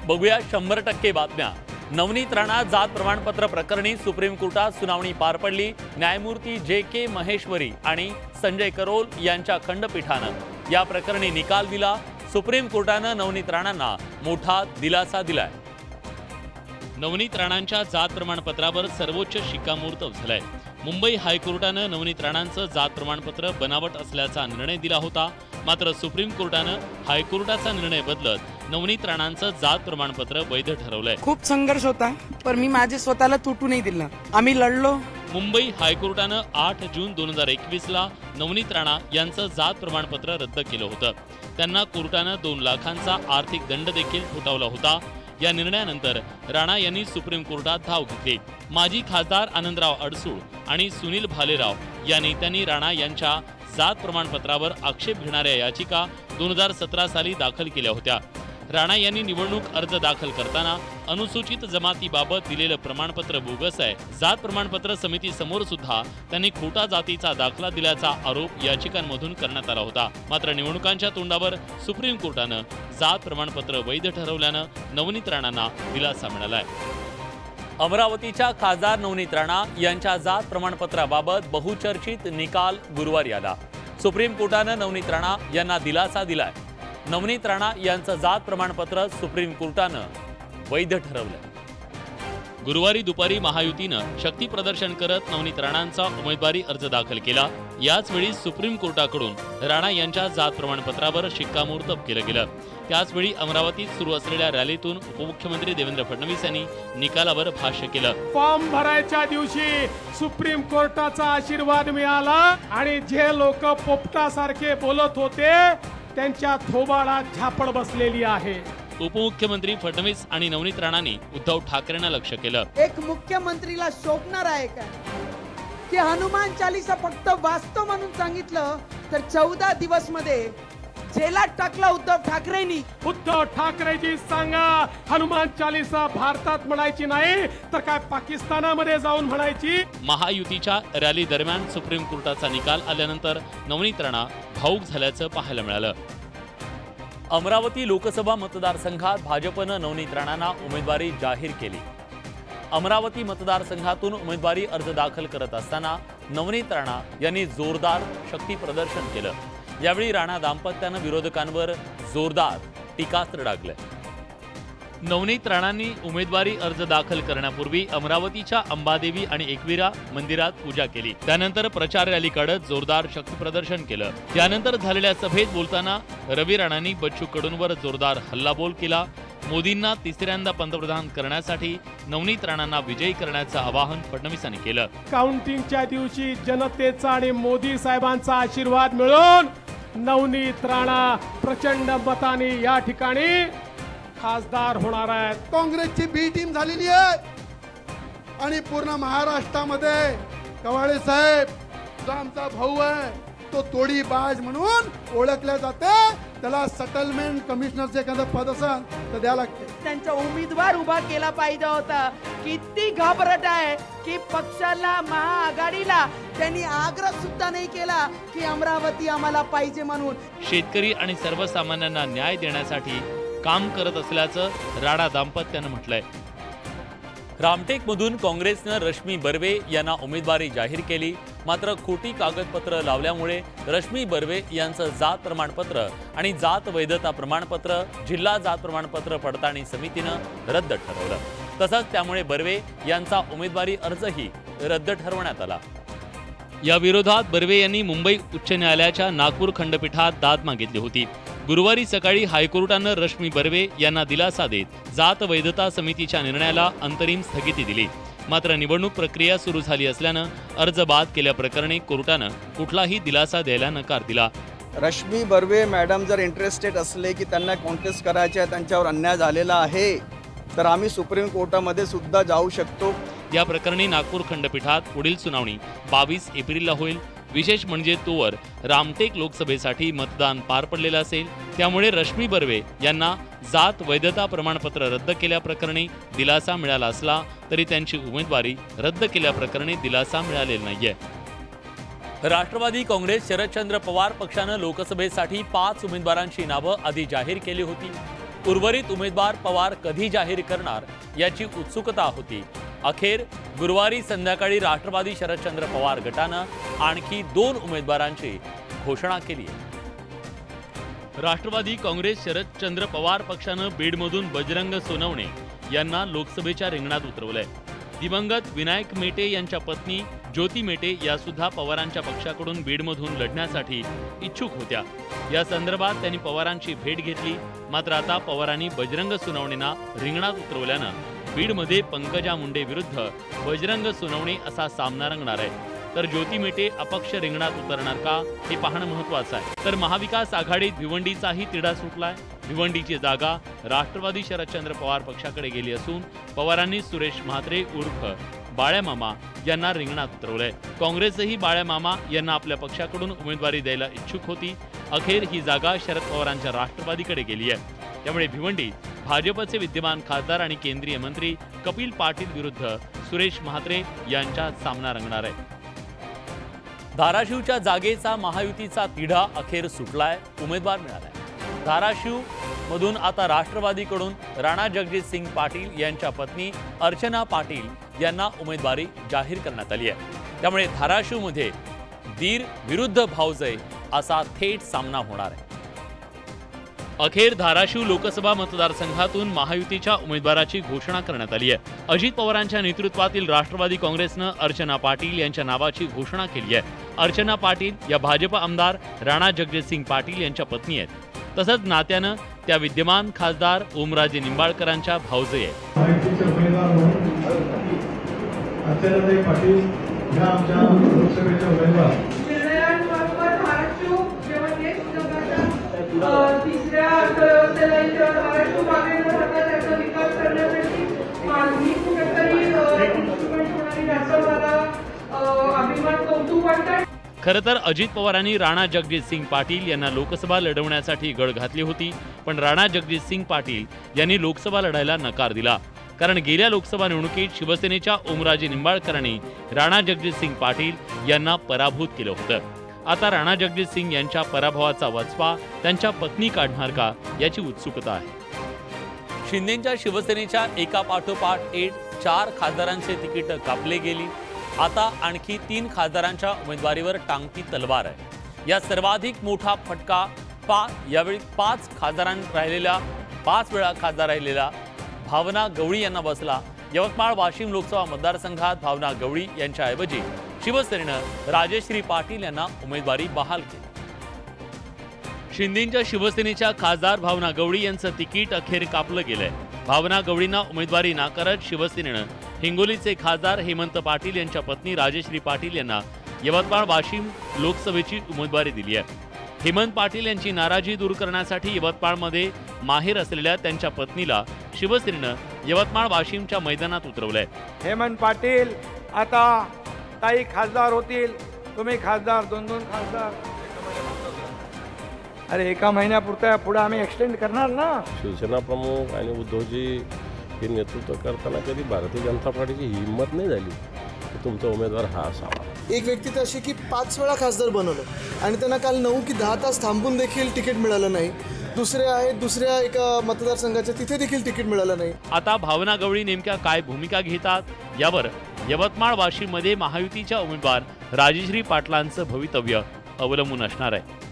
बघूया 100% बातम्या। नवनीत राणा जात प्रमाणपत्र प्रकरणी सुप्रीम कोर्टात सुनावणी पार पडली। न्यायमूर्ती JK महेश्वरी आणि संजय करोल यांच्या खंडपीठानं या प्रकरणी निकाल दिला। सुप्रीम कोर्टानं नवनीत राणांना मोठा दिलासा दिलाय। नवनीत राणांच्या जात प्रमाणपत्रावर सर्वोच्च शिक्कामोर्तब झालंय। मुंबई हायकोर्टानं नवनीत राणांचं जात प्रमाणपत्र बनावट असल्याचा निर्णय दिला होता, मात्र सुप्रीम कोर्टानं हायकोर्टाचा निर्णय बदलत नवनीत राणांचं जात प्रमाणपत्र वैध ठरवलंय। खूप संघर्ष होता, पण मी माझे स्वतःला तुटू नाही दिलं। आम्ही लढलो। मुंबई हायकोर्टानं 8 जून 2021ला नवनीत राणा यांचं जात प्रमाणपत्र रद्द केलं होतं। त्यांना कोर्टानं 2 लाखांचा आर्थिक दंड देखील ठोठावला होता। या निर्णयानंतर राणा यांनी सुप्रीम कोर्टात धाव घेतली। माजी खासदार आनंदराव अडसूळ आणि सुनील भालेराव या नेत्यांनी राणा यांच्या जात प्रमाणपत्रावर आक्षेप घेणाऱ्या याचिका 2017 साली दाखल केल्या होत्या। राणा यांनी निवडणूक अर्ज दाखल करताना अनुसूचित जमातीबाबत दिलेलं प्रमाणपत्र बोगस आहे, जात प्रमाणपत्र समिती समोर सुद्धा त्यांनी खोटा जातीचा दाखला दिल्याचा आरोप याचिकांमधून करण्यात आला होता। मात्र निवडणुकांच्या तोंडावर सुप्रीम कोर्टानं जात प्रमाणपत्र वैध ठरवल्यानं नवनीत राणांना दिलासा मिळालाय। अमरावतीच्या खासदार नवनीत राणा यांच्या जात प्रमाणपत्राबाबत बहुचर्चित निकाल गुरुवारी आला। सुप्रीम कोर्टानं नवनीत राणा यांना दिलासा दिलाय। नवनीत राणा यांचं जात प्रमाणपत्र सुप्रीम कोर्टानं वैध ठरवलं। गुरुवारी दुपारी महायुतीनं शक्ती प्रदर्शन करत नवनीत राणांचा उमेदवारी अर्ज दाखल केला। याच वेळी सुप्रीम कोर्टाकडून राणा यांच्या जात प्रमाणपत्रावर शिक्कामोर्तब केलं गेलं। त्याचवेळी अमरावतीत सुरू असलेल्या रॅलीतून उपमुख्यमंत्री देवेंद्र फडणवीस यांनी निकालावर भाष्य केलं। फॉर्म भरायच्या दिवशी सुप्रीम कोर्टाचा आशीर्वाद मिळाला आणि जे लोक पोपटासारखे बोलत होते त्यांच्या थोबाडात झापड बसलेली आहे। उपमुख्यमंत्री फडणवीस आणि नवनीत राणांनी उद्धव ठाकरेंना लक्ष्य केलं। एक मुख्यमंत्रीला शोभणार आहे का की हनुमान चालीसा फक्त वाचतो म्हणून सांगितलं तर 14 दिवस मध्ये जेलात टाकला उद्धव ठाकरेंनी। उद्धव ठाकरेजी सांगा, हनुमान चालीसा भारतात म्हणायची नाही तर काय पाकिस्तानामध्ये जाऊन म्हणायची? महायुतीच्या रॅली दरम्यान सुप्रीम कोर्टाचा निकाल आल्यानंतर नवनीत राणा भाऊक झाल्याचं पाहायला मिळालं। अमरावती लोकसभा मतदारसंघात भाजपनं नवनीत राणांना उमेदवारी जाहीर केली। अमरावती मतदारसंघातून उमेदवारी अर्ज दाखल करत असताना नवनीत राणा यांनी जोरदार शक्ती प्रदर्शन केलं। यावेळी राणा दाम्पत्यानं विरोधकांवर जोरदार टीकास्त्र डागलं। नवनीत राणांनी उमेदवारी अर्ज दाखल करण्यापूर्वी अमरावतीच्या अंबादेवी आणि एकविरा मंदिरात पूजा केली। त्यानंतर प्रचार रॅली काढत जोरदार शक्ती प्रदर्शन केलं। त्यानंतर झालेल्या सभेत बोलताना रवी राणांनी बच्चू कडूंवर जोरदार हल्लाबोल केला। मोदींना तिसऱ्यांदा पंतप्रधान करण्यासाठी नवनीत राणांना विजयी करण्याचं आवाहन फडणवीसांनी केलं। काउंटिंगच्या दिवशी जनतेचा आणि मोदी साहेबांचा आशीर्वाद मिळून नवनीत राणा प्रचंड मताने या ठिकाणी खासदार होणार आहेत। काँग्रेसची बी टीम झालेली आहे आणि पूर्ण महाराष्ट्रामध्ये कवाळे साहेब जो आमचा भाऊ आहे तो तोडीबाज म्हणून ओळखल्या जाते। त्याला सेटलमेंट कमिशनरचे एखादं पद असेल तर द्या लागते। त्यांचा उमेदवार उभा केला पाहिजे होता। किती घाबरट आहे की पक्षाला महाआघाडीला त्यांनी आग्रह सुद्धा नाही केला की अमरावती आम्हाला पाहिजे म्हणून। शेतकरी आणि सर्वसामान्यांना न्याय देण्यासाठी काम करत असल्याचं राणा दाम्पत्यानं म्हटलंय। रामटेकमधून काँग्रेसनं रश्मी बर्वे यांना उमेदवारी जाहीर केली, मात्र खोटी कागदपत्र लावल्यामुळे रश्मी बर्वे यांचं जात प्रमाणपत्र आणि जात वैधता प्रमाणपत्र जिल्हा जात प्रमाणपत्र पडताळणी समितीनं रद्द ठरवलं। तसंच त्यामुळे बर्वे यांचा उमेदवारी अर्जही रद्द ठरवण्यात आला। या विरोधात बर्वे यांनी मुंबई उच्च न्यायालयाच्या नागपूर खंडपीठात दाद मागितली होती। गुरुवारी सकाळी हायकोर्टानं रश्मी बर्वे यांना दिलासा देत जात वैधता समितीच्या निर्णयाला अंतरिम स्थगिती दिली। मात्र निवडणूक प्रक्रिया सुरू झाली असल्यानं अर्ज बाद केल्याप्रकरणी कोर्टानं कुठलाही दिलासा द्यायला नकार दिला। रश्मी बर्वे मॅडम जर इंटरेस्टेड असले की त्यांना कॉन्टेस्ट करायचे आहे, त्यांच्यावर अन्याय झालेला आहे, तर आम्ही सुप्रीम कोर्टामध्ये सुद्धा जाऊ शकतो। या प्रकरणी नागपूर खंडपीठात पुढील सुनावणी 22 एप्रिलला होईल। विशेष म्हणजे तोवर रामटेक लोकसभेसाठी मतदान पार पडलेलं असेल, त्यामुळे रश्मी बर्वे यांना जात वैधता प्रमाणपत्र रद्द केल्याप्रकरणी दिलासा मिळाला असला तरी त्यांची उमेदवारी रद्द केल्याप्रकरणी दिलासा मिळालेला नाहीये। राष्ट्रवादी काँग्रेस शरदचंद्र पवार पक्षानं लोकसभेसाठी 5 उमेदवारांची नावं आधी जाहीर केली होती। उर्वरित उमेदवार पवार कधी जाहीर करणार याची उत्सुकता होती। अखेर गुरुवारी संध्याकाळी राष्ट्रवादी शरदचंद्र पवार गटानं आणखी 2 उमेदवारांची घोषणा केली आहे। राष्ट्रवादी काँग्रेस शरदचंद्र पवार पक्षानं बीडमधून बजरंग सोनवणे यांना लोकसभेच्या रिंगणात उतरवलंय। दिवंगत विनायक मेटे यांच्या पत्नी ज्योती मेटे या सुद्धा पवारांच्या पक्षाकडून बीडमधून लढण्यासाठी इच्छुक होत्या। या संदर्भात त्यांनी पवारांची भेट घेतली। मात्र आता पवारांनी बजरंग सोनवणेंना रिंगणात उतरवल्यानं बीडमध्ये पंकजा मुंडे विरुद्ध बजरंग सोनवणे असा सामना रंगणार आहे। तर ज्योती मेटे अपक्ष रिंगणात उतरणार का हे पाहणं महत्त्वाचं आहे। तर महाविकास आघाडीत भिवंडीचाही तिढा सुटलाय। भिवंडीची जागा राष्ट्रवादी शरदचंद्र पवार पक्षाकडे गेली असून पवारांनी सुरेश म्हात्रे उर्फ बाळ्यामामा यांना रिंगणात उतरवलंय। काँग्रेसही बाळ्यामामा यांना आपल्या पक्षाकडून उमेदवारी द्यायला इच्छुक होती। अखेर ही जागा शरद पवारांच्या राष्ट्रवादीकडे गेली आहे। त्यामुळे भिवंडीत भाजपचे विद्यमान खासदार आणि केंद्रीय मंत्री कपिल पाटील विरुद्ध सुरेश म्हात्रे यांच्यात सामना रंगणार आहे। धाराशिवच्या जागेचा महायुतीचा तिढा अखेर सुटलाय, उमेदवार मिळालाय। धाराशिव मधून आता राष्ट्रवादीकडून राणा जगजित सिंग पाटील यांच्या पत्नी अर्चना पाटील यांना उमेदवारी जाहीर करण्यात आली आहे। त्यामुळे धाराशिवमध्ये दीर विरुद्ध भाऊजय असा थेट सामना होणार आहे। अखेर धाराशिव लोकसभा मतदारसंघातून महायुतीच्या उमेदवाराची घोषणा करण्यात आली आहे। अजित पवारांच्या नेतृत्वातील राष्ट्रवादी काँग्रेसनं अर्चना पाटील यांच्या नावाची घोषणा केली आहे। अर्चना पाटील या भाजप आमदार राणा जगजितसिंग पाटील यांच्या पत्नी आहेत। तसंच नात्यानं त्या विद्यमान खासदार ओमराजे निंबाळकरांच्या भाऊजय आहेत। तिसऱ्या अर्थव्यवस्थेला महाराष्ट्र मागे न राहता त्याचा विकास करण्यासाठी मी कुठेतरी इन्स्ट्रुमेंट होणारी याचा मला अभिमान कौतुक वाटतं। खरं तर अजित पवारांनी राणा जगजितसिंग पाटील यांना लोकसभा लढवण्यासाठी गळ घातली होती, पण राणा जगजितसिंग पाटील यांनी लोकसभा लढायला नकार दिला। कारण गेल्या लोकसभा निवडणुकीत शिवसेनेच्या ओमराजे निंबाळकरांनी राणा जगजितसिंग पाटील यांना पराभूत केलं होतं। आता राणा जगजितसिंग यांच्या पराभवाचा वचपा त्यांच्या पत्नी काढणार का याची उत्सुकता आहे। शिंदेच्या शिवसेनेच्या एकापाठोपाठ 4 खासदारांचे तिकीट कापले गेली। आता आणखी 3 खासदारांच्या उमेदवारीवर टांगती तलवार आहे। या सर्वाधिक मोठा फटका यावेळी 5 वेळा खासदार राहिलेल्या भावना गवळी यांना बसला। यवतमाळ वाशिम लोकसभा मतदारसंघात भावना गवळी यांच्याऐवजी शिवसेनेनं राजेश्री पाटील यांना उमेदवारी बहाल केली। शिंदेच्या शिवसेनेच्या खासदार भावना गवळी यांचं तिकीट अखेर कापलं गेलंय। भावना गवळींना उमेदवारी नाकारत शिवसेनेनं हिंगोलीचे खासदार हेमंत पाटील यांच्या पत्नी राजेश्री पाटील यांना यवतमाळ वाशिम लोकसभेची उमेदवारी दिली आहे। हेमंत पाटील यांची नाराजी दूर करण्यासाठी यवतमाळमध्ये माहेर असलेल्या त्यांच्या पत्नीला शिवसेनेनं यवतमाळ वाशिमच्या मैदानात उतरवलंय। हेमंत पाटील आता ताई खासदार होतील, तुम्ही खासदार 2-2 खासदार। अरे एका महिन्यापुरता पुढे आम्ही एक्सटेंड करणार ना। शिवसेना प्रमुख आणि उद्धवजी हे नेतृत्व करताना कधी भारतीय जनता पार्टीची हिंमत नाही झाली की तुमचा उमेदवार हा असावा। एक व्यक्ती तर अशी की 5 वेळा खासदार बनवलं आणि त्यांना काल 9 की 10 तास थांबून देखील तिकीट मिळालं नाही। दुसरे आहेत दुसऱ्या एका मतदारसंघाच्या तिथे देखील तिकीट मिळालं नाही। आता भावना गवळी नेमक्या काय भूमिका घेतात यावर यवतमाळ वाशिममध्ये महायुतीच्या उमेदवार राजेश्री पाटलांचं भवितव्य अवलंबून असणार आहे।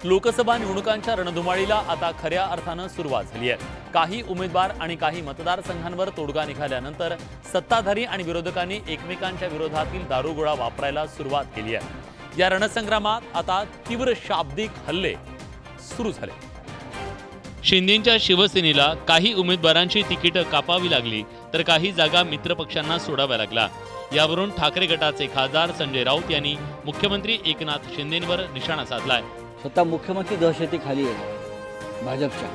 लोकसभा निवडणुकांच्या रणधुमाळीला आता खऱ्या अर्थानं सुरुवात झाली आहे। काही उमेदवार आणि काही मतदारसंघांवर तोडगा निघाल्यानंतर सत्ताधारी आणि विरोधकांनी एकमेकांच्या विरोधातील दारुगोळा वापरायला सुरुवात केली आहे। या रणसंग्रामात आता तीव्र शाब्दिक हल्ले सुरू झाले। शिंदेच्या शिवसेनेला काही उमेदवारांची तिकीट कापावी लागली तर काही जागा मित्रपक्षांना सोडाव्या लागल्या। यावरून ठाकरे गटाचे खासदार संजय राऊत यांनी मुख्यमंत्री एकनाथ शिंदेंवर निशाणा साधलाय। स्वतः मुख्यमंत्री दहशतीखाली आहे भाजपच्या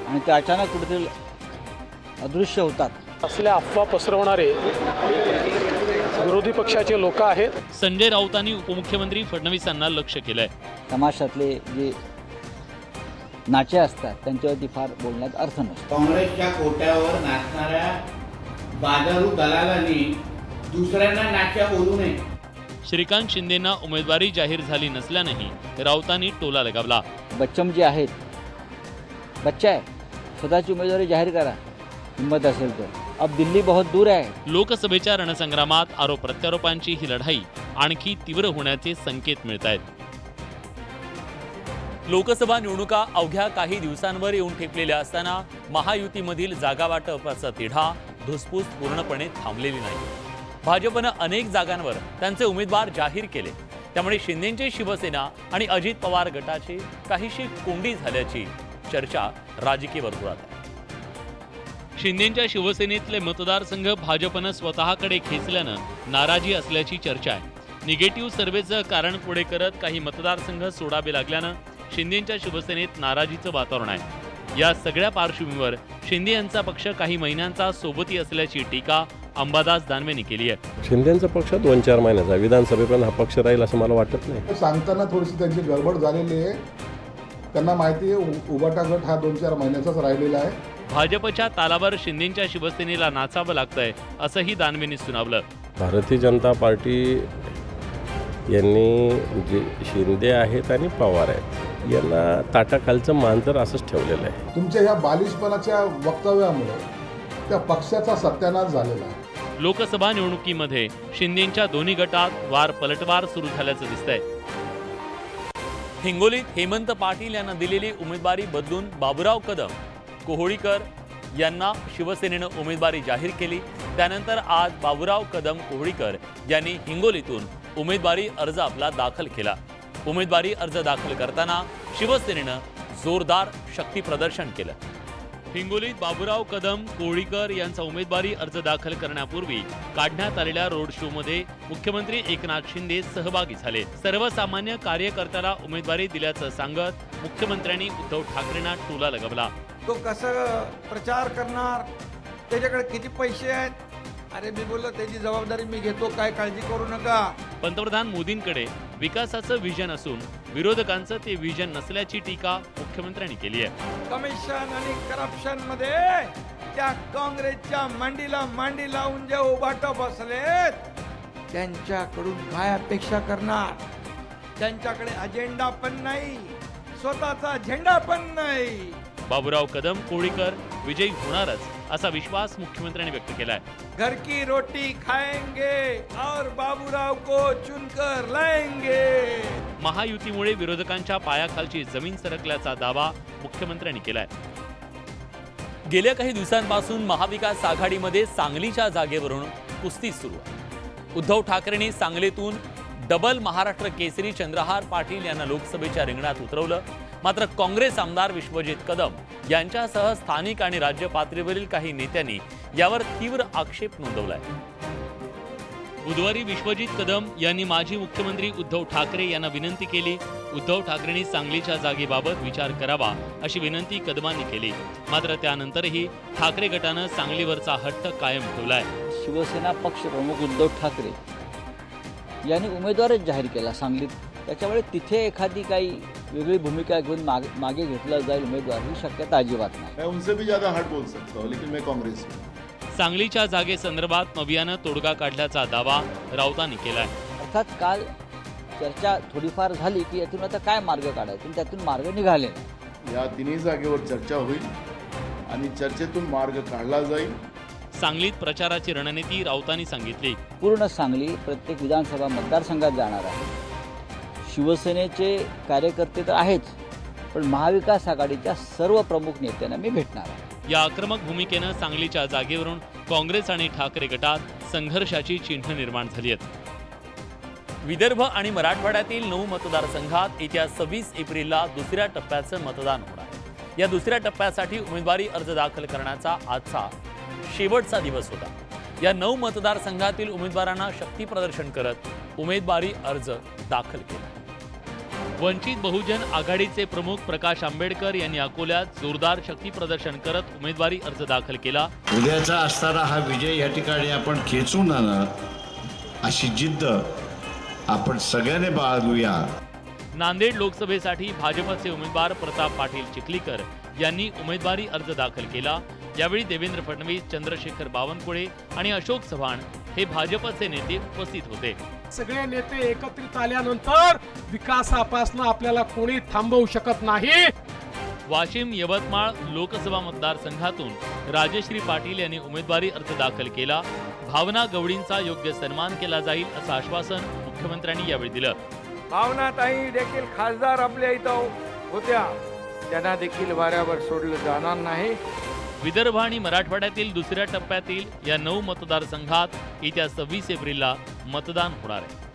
आणि ते अचानक कुठेतरी अदृश्य होतात। असल्या अफवा पसरवणारे विरोधी पक्षाचे लोक आहेत। संजय राऊतांनी उपमुख्यमंत्री फडणवीसांना लक्ष केलंय। तमाशातले जे नाचे असतात त्यांच्यावरती फार बोलण्यात अर्थ नसतो। काँग्रेसच्या कोट्यावर नाचणाऱ्या बाजारू दलालांनी दुसऱ्यांना नाच्या बोलू नये। श्रीकांत शिंदेंना उमेदवारी जाहीर झाली नसल्यानेही राऊतांनी टोला लगावला। बच्चम जे आहेत बच्चा है, स्वतःची उमेदवारी जाहीर करा हिम्मत असेल तर. अब दिल्ली बहुत दूर आहे. लोकसभेच्या रणसंग्रामात आरोप प्रत्यारोपांची ही लढाई आणखी तीव्र होण्याचे संकेत मिळत आहेत. लोकसभा निवडणुका अवघ्या काही दिवसांवर येऊन ठेपलेल्या असताना महायुतीमधील जागा वाटपाचा तिढा धुसफूस पूर्णपणे थांबलेली नाही. भाजपनं अनेक जागांवर त्यांचे उमेदवार जाहीर केले. त्यामुळे शिंदेंची शिवसेना आणि अजित पवार गटाची काहीशी कोंडी झाल्याची चर्चा राजकीय वर्तुळात आहे. शिंदेंच्या शिवसेनेतले मतदारसंघ भाजपनं स्वतःकडे खेचल्यानं नाराजी असल्याची चर्चा आहे. निगेटिव्ह सर्व्हेचं कारण पुढे करत काही मतदारसंघ सोडावे लागल्यानं शिंदेंच्या शिवसेनेत नाराजीचं वातावरण आहे. या सगळ्या पार्श्वभूमीवर शिंदे यांचा पक्ष काही महिन्यांचा सोबती असल्याची टीका अंबादास दानवेंनी केली आहे. शिंदेंचा पक्ष 2-4 महिन्याचा विधानसभेपर्यंत हा पक्ष राहील असं मला वाटत नाही. सांगताना थोडीशी त्यांची गडबड झालेली आहे. त्यांना माहिती आहे उभाटा गट हा 2-4 महिन्याचाच राहिलेला आहे. भाजपच्या तालावर शिंदेंच्या शिवसेनेला नाचावं लागतंय असंही दानवेंनी सुनावलं. भारतीय जनता पार्टी यांनी जे शिंदे आहेत आणि पवार आहेत यांना ताटाखालचं मांजर असंच ठेवलेलं आहे. तुमच्या या बालिशपणाच्या वक्तव्यामुळे त्या पक्षाचा सत्यानाश झालेला आहे. लोकसभा निवडणुकीमध्ये शिंदेंच्या दोन्ही गटात वार पलटवार सुरू झाल्याचं दिसतंय. हिंगोलीत हेमंत पाटील यांना दिलेली उमेदवारी बदलून बाबूराव कदम कोहळीकर यांना शिवसेनेनं उमेदवारी जाहीर केली. त्यानंतर आज बाबूराव कदम कोहळीकर यांनी हिंगोलीतून उमेदवारी अर्ज आपला दाखल केला. उमेदवारी अर्ज दाखल करताना शिवसेनेनं जोरदार शक्ती प्रदर्शन केलं. हिंगोलीत बाबूराव कदम कोहळीकर यांचा उमेदवारी अर्ज दाखल करण्यापूर्वी काढण्यात आलेल्या रोड शो मध्ये मुख्यमंत्री एकनाथ शिंदे सहभागी झाले. सर्वसामान्य कार्यकर्त्याला उमेदवारी दिल्याचं सांगत मुख्यमंत्र्यांनी उद्धव ठाकरेंना टोला लगावला. तो कसं प्रचार करणार, त्याच्याकडे किती पैसे आहेत. अरे मी बोललो त्याची जबाबदारी मी घेतो, काय काळजी करू नका. पंतप्रधान मोदींकडे विकासाचं विजन असून विरोधकांचं ते विजन नसल्याची टीका मुख्यमंत्र्यांनी केली आहे. कमिशन आणि करप्शन मध्ये त्या काँग्रेसच्या मांडीला मांडी लावून जे उभाटा बसलेत त्यांच्याकडून काय अपेक्षा करणार. त्यांच्याकडे अजेंडा पण नाही, स्वतःचा झेंडा पण नाही. बाबूराव कदम कोहळीकर विजयी होणारच असा विश्वास मुख्यमंत्र्यांनी व्यक्त केलाय. घर की रोटी खाएंगे और बाबूराव को चुनकर लाएंगे. महायुतीमुळे विरोधकांच्या पायाखालची जमीन सरकल्याचा दावा मुख्यमंत्र्यांनी केलाय. गेल्या काही दिवसांपासून महाविकास आघाडीमध्ये सांगलीच्या जागेवरून कुस्ती सुरू आहे. उद्धव ठाकरेंनी सांगलीतून डबल महाराष्ट्र केसरी चंद्रहार पाटील यांना लोकसभेच्या रिंगणात उतरवलं. मात्र काँग्रेस आमदार विश्वजित कदम यांच्यासह स्थानिक आणि राज्य पातळीवरील काही नेत्यांनी यावर तीव्र आक्षेप नोंदवलाय. बुधवारी विश्वजित कदम यांनी माजी मुख्यमंत्री उद्धव ठाकरे यांना विनंती केली. उद्धव ठाकरेंनी सांगलीच्या जागेबाबत विचार करावा अशी विनंती कदमांनी केली. मात्र त्यानंतरही ठाकरे गटानं सांगलीवरचा हट्ट कायम ठेवलाय. शिवसेना पक्ष प्रमुख उद्धव ठाकरे यांनी उमेदवारच जाहीर केला सांगलीत. त्याच्यामुळे तिथे एखादी काही वेगळी भूमिका घेऊन मागे घेतला जाईल उमेदवार ही शक्यता अजिबात नाही. मैं उनसे भी ज्यादा हट बोल सकता हूं, लेकिन मैं कांग्रेस हूं. सांगलीच्या जागेसंदर्भात नव्यानं तोडगा काढल्याचा दावा राऊतांनी केलाय. अर्थात काल चर्चा थोडीफार झाली की यातून आता काय मार्ग काढायचे, त्यातून मार्ग निघाले नाही. या तिन्ही जागेवर चर्चा होईल आणि चर्चेतून मार्ग काढला जाईल. सांगलीत प्रचाराची रणनीती राऊतांनी सांगितली. पूर्ण सांगली प्रत्येक विधानसभा मतदारसंघात जाणार आहे. शिवसेनेचे कार्यकर्ते तर आहेच, पण महाविकास आघाडीच्या सर्व प्रमुख नेत्यांना मी भेटणार आहे. या आक्रमक भूमिकेनं सांगलीच्या जागेवरून काँग्रेस आणि ठाकरे गटात संघर्षाची चिन्ह निर्माण झाली आहेत. विदर्भ आणि मराठवाड्यातील 9 मतदारसंघात येत्या 26 एप्रिलला दुसऱ्या टप्प्याचं मतदान होणार आहे. या दुसऱ्या टप्प्यासाठी उमेदवारी अर्ज दाखल करण्याचा आजचा शेवटचा दिवस होता. या 9 मतदारसंघातील उमेदवारांना शक्ती प्रदर्शन करत उमेदवारी अर्ज दाखल केला. वंचित बहुजन आघाडीचे प्रमुख प्रकाश आंबेडकर यांनी अकोल्यात जोरदार शक्ती प्रदर्शन करत उमेदवारी अर्ज दाखल केला. उद्याचा असणारा हा विजय या ठिकाणी आपण खेचून आणणार अशी जिद्द आपण सगळ्यांनी बाळगूया. नांदेड लोकसभेसाठी भाजपचे उमेदवार प्रताप पाटील चिखलीकर यांनी उमेदवारी अर्ज दाखल केला. यावेळी देवेंद्र फडणवीस, चंद्रशेखर बावनकुळे आणि अशोक चव्हाण हे भाजपचे नेते उपस्थित होते. सगळे नेते एकत्रित आल्यानंतर विकासापासून आपल्याला कोणी थांबवू शकत नाही. वाशिम यवतमाळ लोकसभा मतदारसंघातून राजश्री पाटील यांनी उमेदवारी अर्ज दाखल केला। भावना गवळींचा योग्य सन्मान केला जाईल असं आश्वासन मुख्यमंत्र्यांनी यावेळी दिलं। भावनाताई देखील खासदार आपल्या इथं होत्या, त्यांना देखील वाऱ्यावर सोडलं जाणार नाही। विदर्भ आणि मराठवाड्यातील दुसऱ्या टप्प्यातील या 9 मतदारसंघात येत्या 26 एप्रिलला मतदान होणार आहे।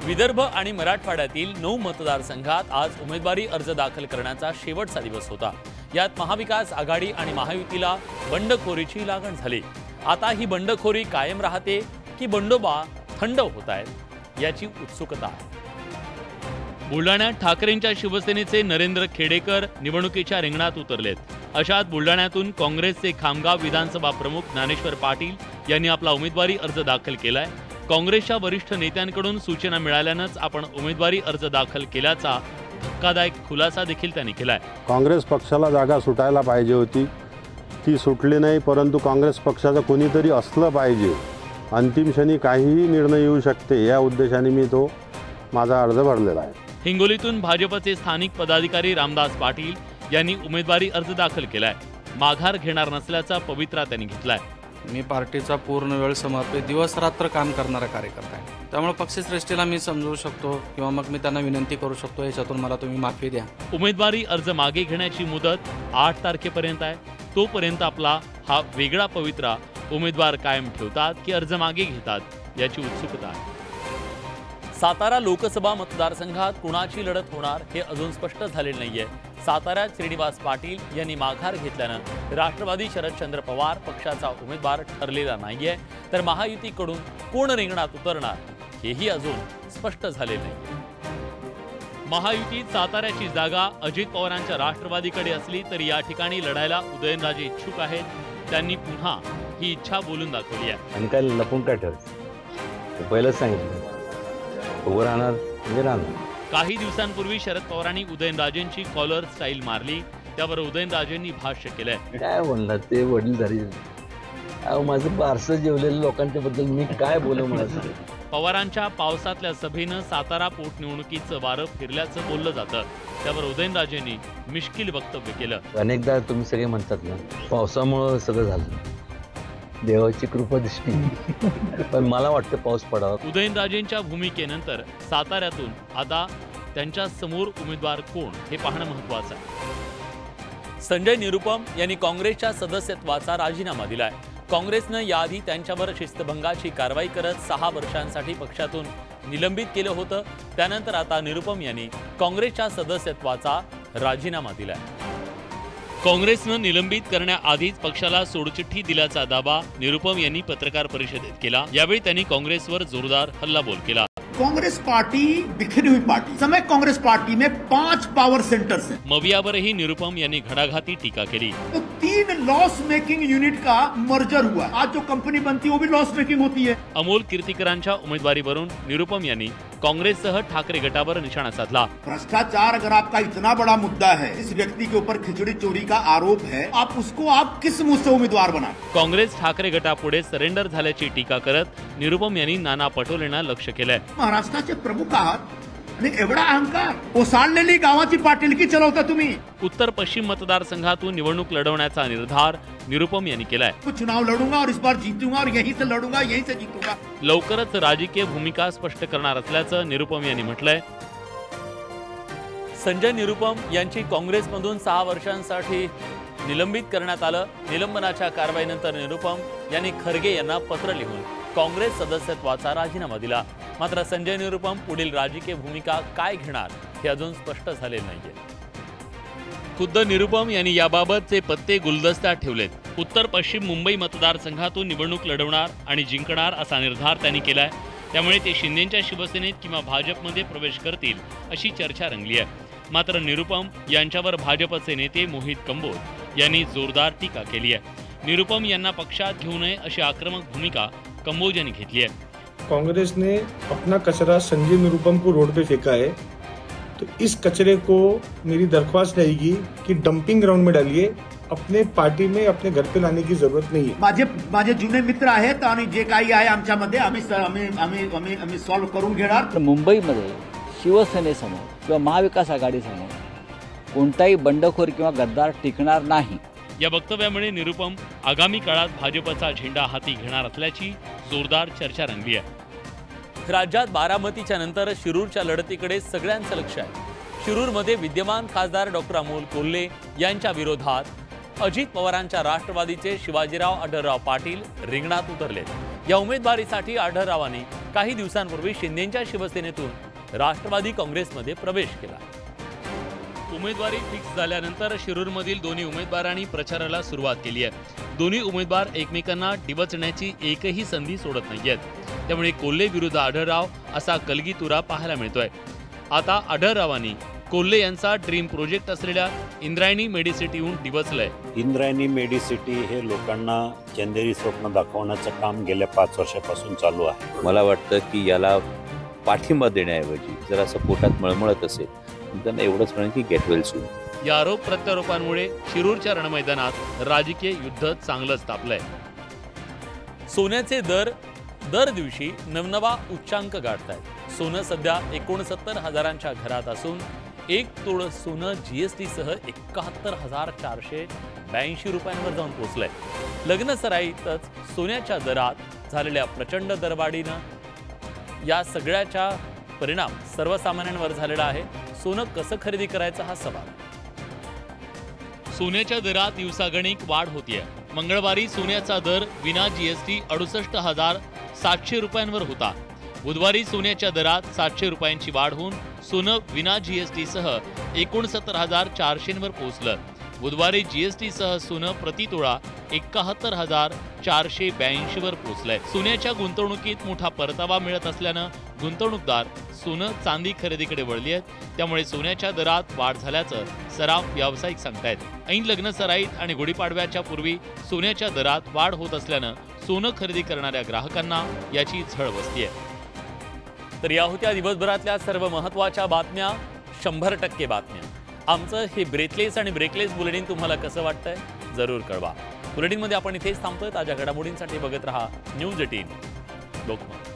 विदर्भ आणि मराठवाड्यातील 9 मतदारसंघात आज उमेदवारी अर्ज दाखल करण्याचा शेवटचा दिवस होता। यात महाविकास आघाडी आणि महायुतीला बंडखोरीची लागण झाली। आता ही बंडखोरी कायम राहते की बंडोबा थंड होत आहेत याची उत्सुकता आहे। बुलढाण्यात ठाकरेंच्या शिवसेनेचे नरेंद्र खेडेकर निवडणुकीच्या रिंगणात उतरलेत। अशात बुलढाण्यातून काँग्रेसचे खामगाव विधानसभा प्रमुख ज्ञानेश्वर पाटील यांनी आपला उमेदवारी अर्ज दाखल केलाय। काँग्रेसच्या वरिष्ठ नेत्यांकडून सूचना मिळाल्यानंच आपण उमेदवारी अर्ज दाखल केल्याचा धक्कादायक खुलासा देखील त्यांनी केलाय। काँग्रेस पक्षाला जागा सुटायला पाहिजे होती, ती सुटली नाही, परंतु काँग्रेस पक्षाचं कोणीतरी असलं पाहिजे। अंतिम क्षणी काहीही निर्णय येऊ शकते या उद्देशाने मी तो माझा अर्ज भरलेला आहे। हिंगोलीतून भाजपचे स्थानिक पदाधिकारी रामदास पाटील यांनी उमेदवारी अर्ज दाखल केलाय। माघार घेणार नसल्याचा पवित्रा त्यांनी घेतलाय। मी पार्टीचा पूर्ण वेळ समर्पित दिवस रात्र काम करणारा कार्यकर्ता आहे, त्यामुळे पक्षश्रेष्ठीला मी समजवू शकतो किंवा मग मी त्यांना विनंती करू शकतो, याच्यातून मला तुम्ही माफी द्या। उमेदवारी अर्ज मागे घेण्याची मुदत 8 तारखेपर्यंत आहे। तोपर्यंत आपला हा वेगळा पवित्रा उमेदवार कायम ठेवतात की अर्ज मागे घेतात याची उत्सुकता आहे। सातारा लोकसभा मतदारसंघात कुणाची लढत होणार हे अजून स्पष्ट झालेले नाहीये। साताऱ्यात श्रीनिवास पाटील यांनी माघार घेतल्यानं राष्ट्रवादी शरदचंद्र पवार पक्षाचा उमेदवार ठरलेला नाहीये, तर महायुतीकडून कोण रिंगणात उतरणार हेही अजून स्पष्ट झाले नाही। महायुतीत साताऱ्याची जागा अजित पवारांच्या राष्ट्रवादीकडे असली तरी या ठिकाणी लढायला उदयनराजे इच्छुक आहेत। त्यांनी पुन्हा ही इच्छा बोलून दाखवली आहे। आणि काय लपून काय ठरतं पहिलंच सांगितलं, उभं राहणार म्हणजे राहणार। काही दिवसांपूर्वी शरद पवारांनी उदयनराजेंची कॉलर स्टाईल मारली, त्यावर उदयनराजेंनी भाष्य केलंय। काय बोलणार ते वडीलधारी, माझं बारसं जेवलेल्या लोकांच्या बद्दल मी काय बोलू मला। पवारांच्या पावसातल्या सभेनं सातारा पोटनिवडणुकीचं वारं फिरल्याचं बोललं जातं, त्यावर उदयनराजेंनी मिश्किल वक्तव्य केलं। अनेकदा तुम्ही सगळे म्हणतात ना पावसामुळं सगळं झालं, देवाची कृपा दिसली, पण मला वाटतं पाऊस पडावा। उदयनराजेंच्या भूमिकेनंतर साताऱ्यातून आता त्यांच्या समोर उमेदवार कोण हे पाहणं महत्त्वाचं आहे। संजय निरुपम यांनी काँग्रेसच्या सदस्यत्वाचा राजीनामा दिलाय। काँग्रेसनं याआधी त्यांच्यावर शिस्तभंगाची कारवाई करत 6 वर्षांसाठी पक्षातून निलंबित केलं होतं। त्यानंतर आता निरुपम यांनी काँग्रेसच्या सदस्यत्वाचा राजीनामा दिलाय। काँग्रेसनं निलंबित करण्याआधीच पक्षाला सोडचिठ्ठी दिल्याचा दावा निरुपम यांनी पत्रकार परिषदेत केला। यावेळी त्यांनी काँग्रेसवर जोरदार हल्लाबोल केला। कांग्रेस पार्टी बिखरी हुई पार्टी, समय कांग्रेस पार्टी में 5 पावर सेंटर्स हैं। मवियावरही निरुपम यांनी घणाघाती टीका केली। तो 3 लॉस मेकिंग यूनिट का मर्जर हुआ, आज जो कंपनी बनती है वो भी लॉस मेकिंग होती है। अमोल कीर्तिकरांच्या उमेदवारीवरून निरुपम यांनी कांग्रेससह ठाकरे गटावर निशाणा साधला। भ्रष्टाचार अगर आपका इतना बड़ा मुद्दा है, इस व्यक्ति के ऊपर खिचड़ी चोरी का आरोप है, आप किस मुंह से उम्मीदवार बना। काँग्रेस ठाकरे गटापुढे सरेंडर झाल्याची टीका करत निरुपम यांनी नाना पटोलेंना लक्ष्य केलंय। महाराष्ट्राचे प्रमुख आहात आणि एवढा अहंकार ओसाडलेली गावाची पाटीलकी चालवता तुम्ही। उत्तर पश्चिम मतदारसंघातून निवडणूक लढवण्याचा निर्धार निरुपम यांनी केलाय। चुनाव लढूंगा और इस बार जीतूंगा और यहीं से लढूंगा, यहीं से जीतूंगा। लवकरच राजकीय भूमिका स्पष्ट करणार असल्याचं निरुपम यांनी म्हटलंय। संजय निरुपम यांची काँग्रेसमधून 6 वर्षांसाठी निलंबित करण्यात आलं। निलंबनाच्या कारवाईनंतर निरुपम यांनी खरगे यांना पत्र लिहून काँग्रेस सदस्यत्वाचा राजीनामा दिला। मात्र संजय निरुपम पुढील राजकीय भूमिका काय घेणार हे अजून स्पष्ट झाले नाहीये। खुद्द निरुपम यांनी याबाबतचे पत्ते गुलदस्त्यात ठेवलेत। उत्तर पश्चिम मुंबई मतदारसंघातून निवडणूक लढवणार आणि जिंकणार असा निर्धार त्यांनी केलाय। त्यामुळे ते शिंदेच्या शिवसेनेत किंवा भाजपमध्ये प्रवेश करतील अशी चर्चा रंगली आहे। मात्र निरुपम यांच्यावर भाजपचे नेते मोहित कंबोज यांनी जोरदार टीका केली आहे। निरुपम यांना पक्षात घेऊ नये अशी आक्रमक भूमिका कंबोज यांनी घेतली है। कांग्रेस ने अपना कचरा संजय निरुपम को रोड पे फेंका है, तो इस कचरे को मेरी दरख्वास्त रहेगी कि डंपिंग ग्राउंड में डालिए, अपने पार्टी में अपने घर पे लाने की जरूरत नहीं है। माझे जुने मित्र आहेत आणि जे काही आहे आमच्यामध्ये आम्ही सॉल्व्ह करून घेणार। मुंबईमध्ये शिवसेनेसमोर किंवा महाविकास आघाडीसमोर कोणताही बंडखोर किंवा गद्दार टिकणार नाही. या वक्तव्यामुळे निरुपम आगामी काळात भाजपचा झेंडा हाती घेणार असल्याची जोरदार चर्चा रंगली आहे. राज्यात बारामतीच्या नंतर शिरूरच्या लढतीकडे सगळ्यांचं लक्ष आहे. शिरूरमध्ये विद्यमान खासदार डॉक्टर अमोल कोल्हे यांच्या विरोधात अजित पवारांच्या राष्ट्रवादीचे शिवाजीराव आढळराव पाटील रिंगणात उतरले. या उमेदवारीसाठी आढळरावांनी काही दिवसांपूर्वी शिंदेंच्या शिवसेनेतून राष्ट्रवादी काँग्रेसमध्ये प्रवेश केला. उमेदवारी फिक्स झाल्यानंतर शिरूरमधील दोन्ही उमेदवारांनी प्रचाराला सुरुवात केली आहे. दोन्ही उमेदवार एकमेकांना डिवचण्याची एकही संधी सोडत नाहीयेत. त्यामुळे कोल्हे विरुद्ध आढळराव असा कलगीतुरा पाहायला मिळतोय. आता आढळरावांनी कोल्हे यांचा ड्रीम प्रोजेक्ट असलेल्या इंद्रायणी मेडिसिटीहून डिवचलंय. इंद्रायणी मेडिसिटी हे लोकांना चंदेरी स्वप्न दाखवण्याचं काम गेल्या 5 वर्षापासून चालू आहे. मला वाटतं की याला पाठिंबा देण्याऐवजी जर असं पोटात मळमळत असेल त्यांना एवढंच म्हणेन की गेट वेल सून. या आरोप प्रत्यारोपांमुळे शिरूरच्या रणमैदानात राजकीय युद्ध चांगलंच तापलंय. सोन्याचे दर दिवशी नवनवा उच्चांक गाठत आहेत. सोनं सध्या 69,000च्या घरात असून 1 तोळ सोनं GSTसह 71,482 रुपयांवर जाऊन पोहोचलंय. लग्नसराईतच सोन्याच्या दरात झालेल्या प्रचंड दरवाढीनं या सगळ्याचा परिणाम सर्वसामान्यांवर झालेला आहे. सोनं कसं खरेदी करायचं हा सवाल. सोन्याच्या दरात दिवसागणिक वाढ होतीये. मंगळवारी सोन्याचा दर विना GST 68,700 रुपयांवर होता. बुधवारी सोन्याच्या दरात 700 रुपयांची वाढ होऊन सोनं विना GSTसह 69,400 वर पोहोचलं. बुधवारी GSTसह सोनं प्रतितोळा 71,482 वर पोहोचलंय. सोन्याच्या गुंतवणुकीत मोठा परतावा मिळत असल्यानं गुंतवणूकदार सोनं चांदी खरेदीकडे वळली आहेत. त्यामुळे सोन्याच्या दरात वाढ झाल्याचं सराफ व्यावसायिक सांगतायत. ऐन लग्न सराईत आणि गुढीपाडव्याच्या पूर्वी सोन्याच्या दरात वाढ होत असल्यानं सोनं खरेदी करणाऱ्या ग्राहकांना याची झळ बसतीये. तर या होत्या दिवसभरातल्या सर्व महत्त्वाच्या बातम्या, 100% बातम्या. आमचं हे ब्रेथलेस आणि ब्रेकलेस बुलेटिन तुम्हाला कसं वाटतंय जरूर कळवा. बुलेटिनमध्ये आपण इथेच थांबतोय. ताज्या घडामोडींसाठी बघत रहा न्यूज 18 लोकमत.